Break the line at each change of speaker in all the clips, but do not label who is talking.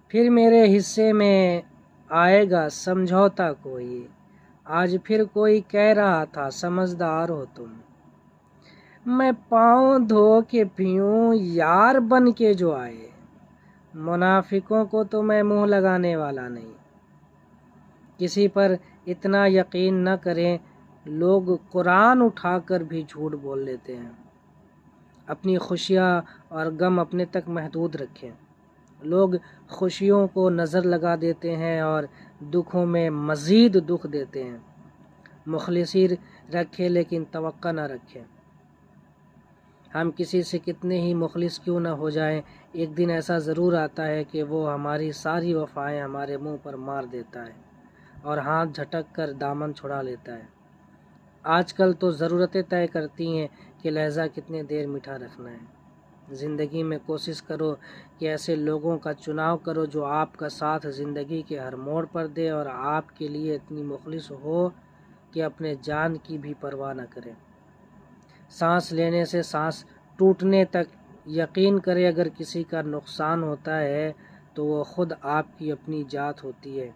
پھر میرے حصے میں آئے گا سمجھوتا کوئی، آج پھر کوئی کہہ رہا تھا سمجھدار ہو تم۔ میں پاؤں دھو کے پیوں یار بن کے جو آئے، منافقوں کو تو میں منہ لگانے والا نہیں۔ کسی پر اتنا یقین نہ کریں، لوگ قرآن اٹھا کر بھی جھوٹ بول لیتے ہیں۔ اپنی خوشیاں اور غم اپنے تک محدود رکھیں۔ لوگ خوشیوں کو نظر لگا دیتے ہیں اور دکھوں میں مزید دکھ دیتے ہیں۔ مخلصی رکھیں لیکن توقع نہ رکھیں۔ ہم کسی سے کتنے ہی مخلص کیوں نہ ہو جائیں، ایک دن ایسا ضرور آتا ہے کہ وہ ہماری ساری وفائیں ہمارے منہ پر مار دیتا ہے اور ہاتھ جھٹک کر دامن چھڑا لیتا ہے۔ آج کل تو ضرورتیں طے کرتی ہیں کہ لہجہ کتنے دیر میٹھا رکھنا ہے۔ زندگی میں کوشش کرو کہ ایسے لوگوں کا چناؤ کرو جو آپ کا ساتھ زندگی کے ہر موڑ پر دے اور آپ کے لیے اتنی مخلص ہو کہ اپنے جان کی بھی پرواہ نہ کرے۔ سانس لینے سے سانس ٹوٹنے تک یقین کرے اگر کسی کا نقصان ہوتا ہے تو وہ خود آپ کی اپنی ذات ہوتی ہے۔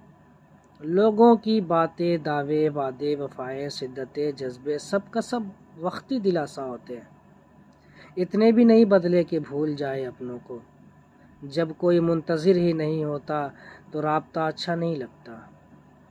لوگوں کی باتیں، دعوے، وعدے، وفائیں، شدتیں، جذبے سب کا سب وقتی دلاسا ہوتے ہیں۔ اتنے بھی نہیں بدلے کہ بھول جائے اپنوں کو۔ جب کوئی منتظر ہی نہیں ہوتا تو رابطہ اچھا نہیں لگتا۔